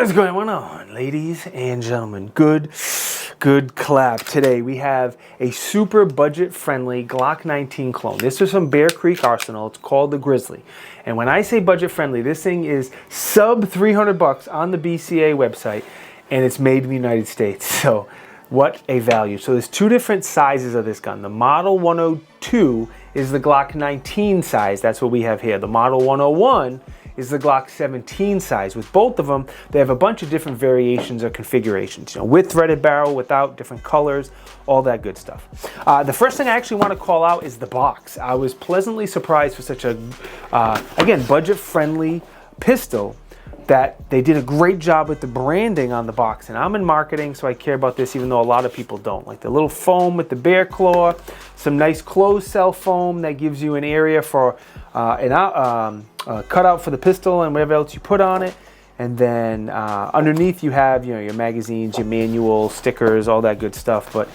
What is going on, ladies and gentlemen? Good collab. Today we have a super budget-friendly Glock 19 clone. This is from Bear Creek Arsenal. It's called the Grizzly. And when I say budget-friendly, this thing is sub 300 bucks on the BCA website, and it's made in the United States. So what a value. So there's two different sizes of this gun. The Model 102 is the Glock 19 size. That's what we have here. The Model 101 is the Glock 17 size. With both of them, they have a bunch of different variations or configurations. You know, with threaded barrel, without, different colors, all that good stuff. The first thing I actually want to call out is the box. I was pleasantly surprised for such a, again, budget-friendly pistol that they did a great job with the branding on the box. And I'm in marketing, so I care about this even though a lot of people don't. Like the little foam with the bear claw, some nice closed cell foam that gives you an area for cutout for the pistol and whatever else you put on it. And then underneath you have, you know, your magazines, your manual, stickers, all that good stuff. But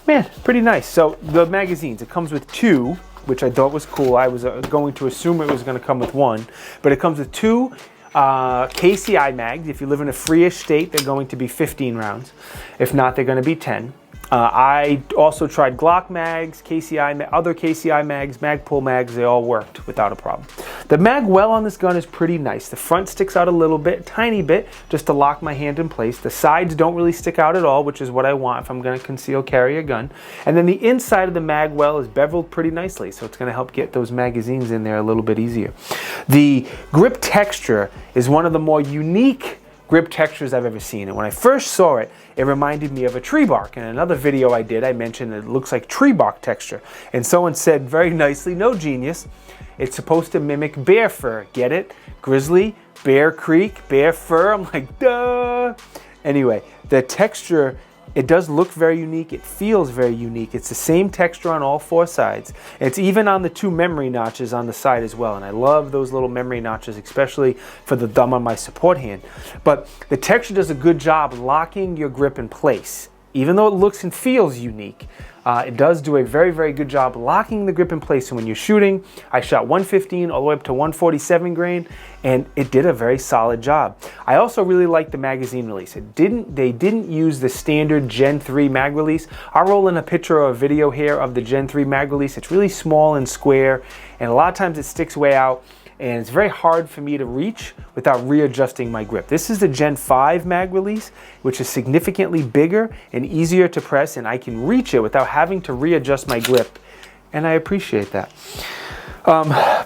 man, pretty nice. So the magazines, it comes with two, which I thought was cool. I was going to assume it was going to come with one, but it comes with two KCI mags. If you live in a free-ish state, they're going to be 15 rounds. If not, they're going to be 10. I also tried Glock mags, other KCI mags, Magpul mags. They all worked without a problem. The magwell on this gun is pretty nice. The front sticks out a little bit, tiny bit, just to lock my hand in place. The sides don't really stick out at all, which is what I want if I'm going to conceal carry a gun. And then the inside of the magwell is beveled pretty nicely, so it's going to help get those magazines in there a little bit easier. The grip texture is one of the more unique grip textures I've ever seen. And when I first saw it, it reminded me of a tree bark. In another video I did, I mentioned it looks like tree bark texture. And someone said very nicely, no genius, it's supposed to mimic bear fur. Get it? Grizzly, Bear Creek, bear fur. I'm like, duh. Anyway, the texture, it does look very unique. It feels very unique. It's the same texture on all four sides. It's even on the two memory notches on the side as well. And I love those little memory notches, especially for the thumb on my support hand. But the texture does a good job locking your grip in place. Even though it looks and feels unique, it does do a very, very good job locking the grip in place. So when you're shooting, I shot 115 all the way up to 147 grain, and it did a very solid job. I also really like the magazine release. They didn't use the standard Gen 3 mag release. I'll roll in a picture or a video here of the Gen 3 mag release. It's really small and square, and a lot of times it sticks way out, and it's very hard for me to reach without readjusting my grip. This is the Gen 5 mag release, which is significantly bigger and easier to press, and I can reach it without having to readjust my grip, and I appreciate that.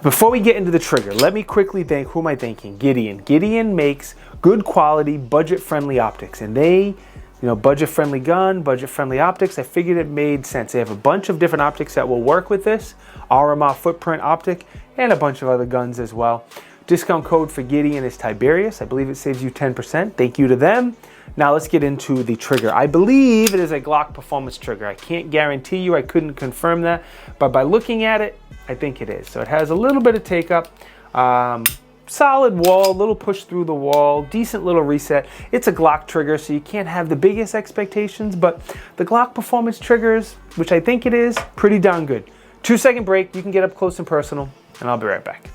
Before we get into the trigger, let me quickly thank, who am I thanking? Gideon. Gideon makes good quality, budget-friendly optics, and they, you know, budget-friendly gun, budget-friendly optics, I figured it made sense. They have a bunch of different optics that will work with this, RMR footprint optic, and a bunch of other guns as well. Discount code for Gideon is Tiberious. I believe it saves you 10%. Thank you to them. Now let's get into the trigger. I believe it is a Glock performance trigger. I can't guarantee you, I couldn't confirm that, but by looking at it, I think it is. So it has a little bit of take up, solid wall, little push through the wall, decent little reset. It's a Glock trigger, so you can't have the biggest expectations, but the Glock performance triggers, which I think it is, pretty darn good. 2-second break, you can get up close and personal, and I'll be right back.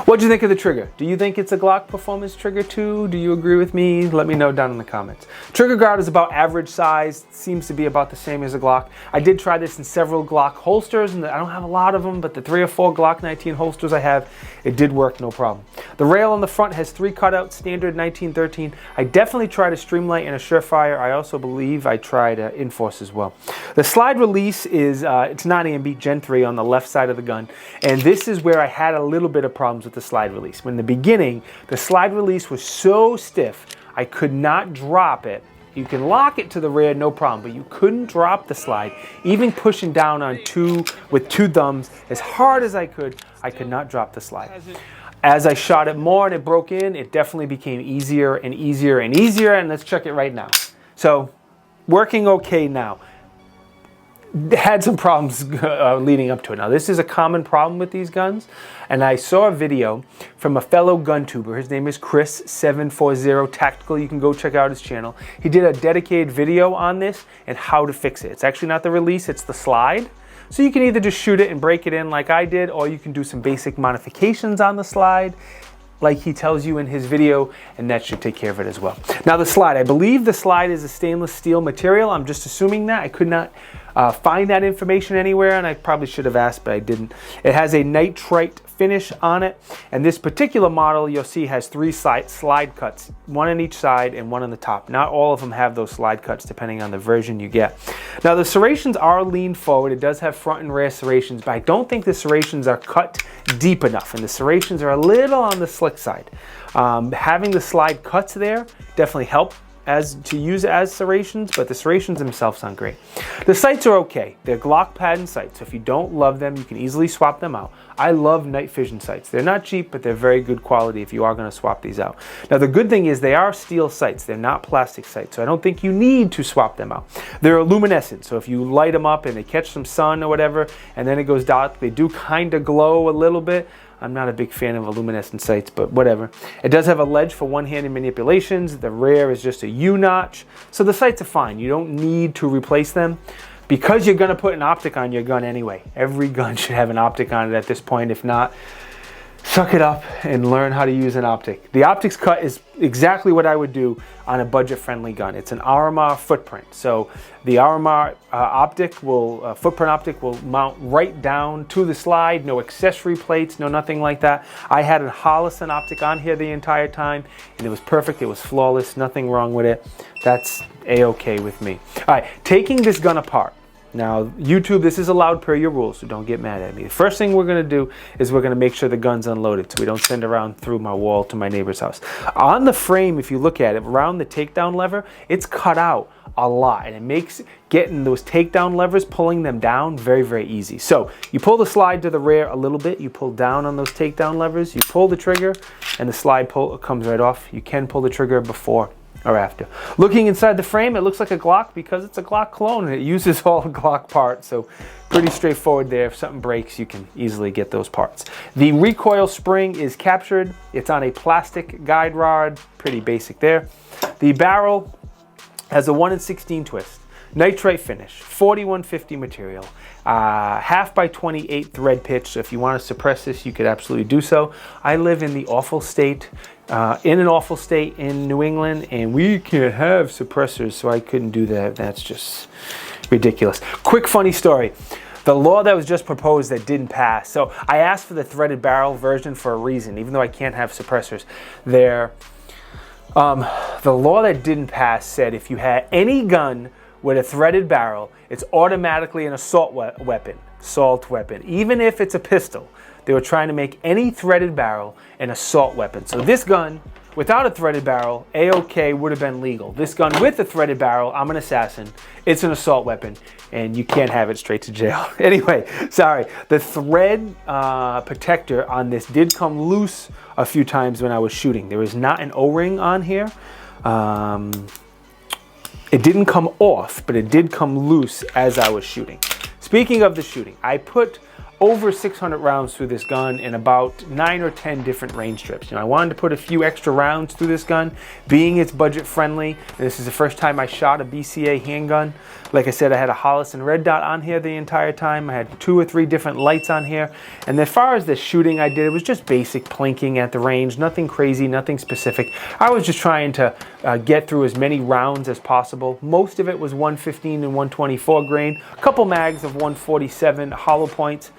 What'd you think of the trigger? Do you think it's a Glock performance trigger too? Do you agree with me? Let me know down in the comments. Trigger guard is about average size, seems to be about the same as a Glock. I did try this in several Glock holsters, and I don't have a lot of them, but the 3 or 4 Glock 19 holsters I have, it did work no problem. The rail on the front has 3 cutouts, standard 1913. I definitely tried a Streamlight and a Surefire. I also believe I tried Inforce as well. The slide release is, it's 9AMB Gen 3 on the left side of the gun, and this is where I had a little bit of problems with the slide release. When in the beginning, the slide release was so stiff, I could not drop it. You can lock it to the rear, no problem, but you couldn't drop the slide. Even pushing down on with two thumbs, as hard as I could not drop the slide. As I shot it more and it broke in, it definitely became easier and easier and easier, and let's check it right now. So, working okay now. Had some problems leading up to it. Now, this is a common problem with these guns, and I saw a video from a fellow gun tuber. His name is Chris740 Tactical. You can go check out his channel. He did a dedicated video on this and how to fix it. It's actually not the release, it's the slide. So you can either just shoot it and break it in like I did, or you can do some basic modifications on the slide like he tells you in his video, and that should take care of it as well. Now the slide, I believe the slide is a stainless steel material. I'm just assuming that. I could not find that information anywhere, and I probably should have asked, but I didn't. It has a nitride finish on it, and this particular model you'll see has 3 slide cuts, 1 on each side and 1 on the top. Not all of them have those slide cuts depending on the version you get. Now the serrations are leaned forward. It does have front and rear serrations, but I don't think the serrations are cut deep enough, and the serrations are a little on the slick side. Having the slide cuts there definitely help to use as serrations, but the serrations themselves sound great. The sights are okay. They're Glock pattern sights, so if you don't love them, you can easily swap them out. I love night vision sights. They're not cheap, but they're very good quality if you are going to swap these out. Now the good thing is they are steel sights. They're not plastic sights, so I don't think you need to swap them out. They're luminescent, so if you light them up and they catch some sun or whatever, and then it goes dark, they do kind of glow a little bit. I'm not a big fan of luminescent sights, but whatever. It does have a ledge for one-handed manipulations. The rear is just a U-notch. So the sights are fine. You don't need to replace them because you're gonna put an optic on your gun anyway. Every gun should have an optic on it at this point. If not, suck it up and learn how to use an optic. The optics cut is exactly what I would do on a budget-friendly gun. It's an RMR footprint. So the RMR footprint optic will mount right down to the slide, no accessory plates, no nothing like that. I had a Hollison optic on here the entire time, and it was perfect, it was flawless, nothing wrong with it. That's A-okay with me. All right, taking this gun apart. Now, YouTube, this is allowed per your rules, so don't get mad at me. The first thing we're going to do is we're going to make sure the gun's unloaded so we don't send around through my wall to my neighbor's house. On the frame, if you look at it, around the takedown lever, it's cut out a lot, and it makes getting those takedown levers, pulling them down, very, very easy. So you pull the slide to the rear a little bit, you pull down on those takedown levers, you pull the trigger, and the slide comes right off. You can pull the trigger before or after. Looking inside the frame, it looks like a Glock because it's a Glock clone and it uses all Glock parts, so pretty straightforward there. If something breaks, you can easily get those parts. The recoil spring is captured. It's on a plastic guide rod, pretty basic there. The barrel has a 1 in 16 twist, nitride finish, 4150 material, half by 28 thread pitch. So if you want to suppress this, you could absolutely do so. I live in the awful state, in New England, and we can't have suppressors, so I couldn't do that. That's just ridiculous. Quick funny story. The law that was just proposed that didn't pass. So I asked for the threaded barrel version for a reason, even though I can't have suppressors. The law that didn't pass said if you had any gun with a threaded barrel, it's automatically an assault weapon, even if it's a pistol. They were trying to make any threaded barrel an assault weapon. So this gun, without a threaded barrel, A-OK would have been legal. This gun with a threaded barrel, I'm an assassin, it's an assault weapon, and you can't have it, straight to jail. Anyway, sorry. The thread protector on this did come loose a few times when I was shooting. There is not an O-ring on here. It didn't come off, but it did come loose as I was shooting. Speaking of the shooting, I put over 600 rounds through this gun in about 9 or 10 different range trips. You know, I wanted to put a few extra rounds through this gun, being it's budget friendly. This is the first time I shot a BCA handgun. Like I said, I had a Hollison red dot on here the entire time. I had 2 or 3 different lights on here. And as far as the shooting I did, it was just basic plinking at the range, nothing crazy, nothing specific. I was just trying to get through as many rounds as possible. Most of it was 115 and 124 grain, a couple mags of 147 hollow points.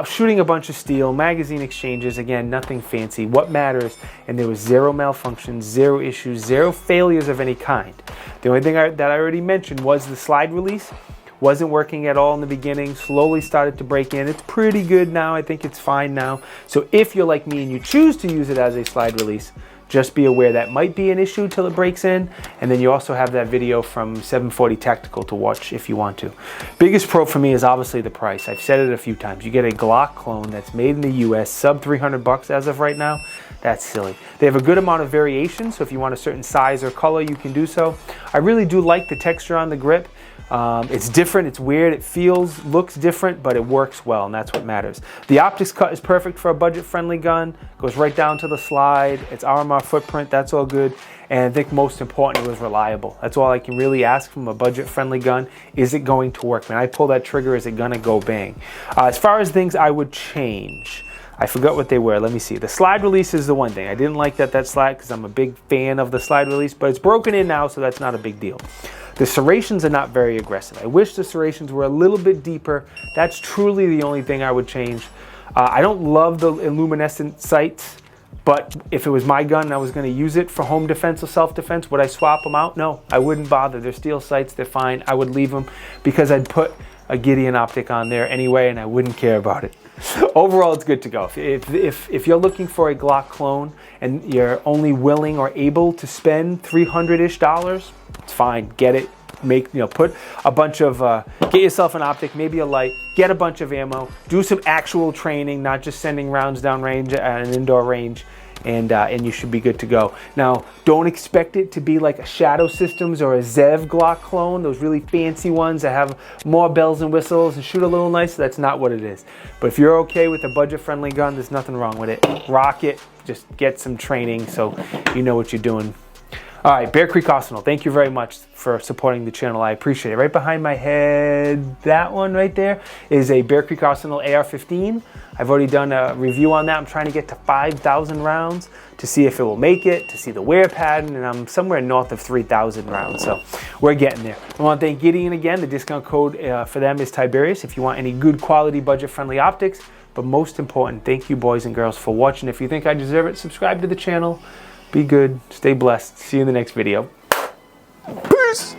Shooting a bunch of steel, magazine exchanges, again, nothing fancy. What matters, and there was 0 malfunctions, 0 issues, 0 failures of any kind. The only thing that I already mentioned was the slide release. Wasn't working at all in the beginning, slowly started to break in. It's pretty good now, I think it's fine now. So if you're like me and you choose to use it as a slide release, just be aware that might be an issue till it breaks in. And then you also have that video from 740 Tactical to watch if you want to. Biggest pro for me is obviously the price. I've said it a few times. You get a Glock clone that's made in the US, sub 300 bucks as of right now. That's silly. They have a good amount of variation, so if you want a certain size or color, you can do so. I really do like the texture on the grip. It's different, it's weird, it looks different, but it works well, and that's what matters. The optics cut is perfect for a budget-friendly gun. Goes right down to the slide. It's RMR footprint, that's all good. And I think most important, it was reliable. That's all I can really ask from a budget-friendly gun. Is it going to work? When I pull that trigger, is it gonna go bang? As far as things I would change, I forgot what they were. Let me see. The slide release is the one thing. I didn't like that slide because I'm a big fan of the slide release, but it's broken in now, so that's not a big deal. The serrations are not very aggressive. I wish the serrations were a little bit deeper. That's truly the only thing I would change. I don't love the luminescent sights, but if it was my gun and I was going to use it for home defense or self-defense, would I swap them out? No, I wouldn't bother. They're steel sights, they're fine. I would leave them because I'd put a Gideon optic on there anyway and I wouldn't care about it. Overall, it's good to go. If you're looking for a Glock clone and you're only willing or able to spend $300-ish, it's fine. Get it. Put a bunch of, get yourself an optic, maybe a light, get a bunch of ammo, do some actual training, not just sending rounds down range at an indoor range, and you should be good to go. Now, don't expect it to be like a Shadow Systems or a Zev Glock clone, those really fancy ones that have more bells and whistles and shoot a little nicer. That's not what it is. But if you're okay with a budget-friendly gun, there's nothing wrong with it. Rock it, just get some training so you know what you're doing. All right, Bear Creek Arsenal, thank you very much for supporting the channel. I appreciate it. Right behind my head, that one right there, is a Bear Creek Arsenal AR-15. I've already done a review on that. I'm trying to get to 5,000 rounds to see if it will make it, to see the wear pattern, and I'm somewhere north of 3,000 rounds, so we're getting there. I want to thank Gideon again. The discount code for them is Tiberious if you want any good quality, budget-friendly optics. But most important, thank you, boys and girls, for watching. If you think I deserve it, subscribe to the channel. Be good, stay blessed. See you in the next video. Peace!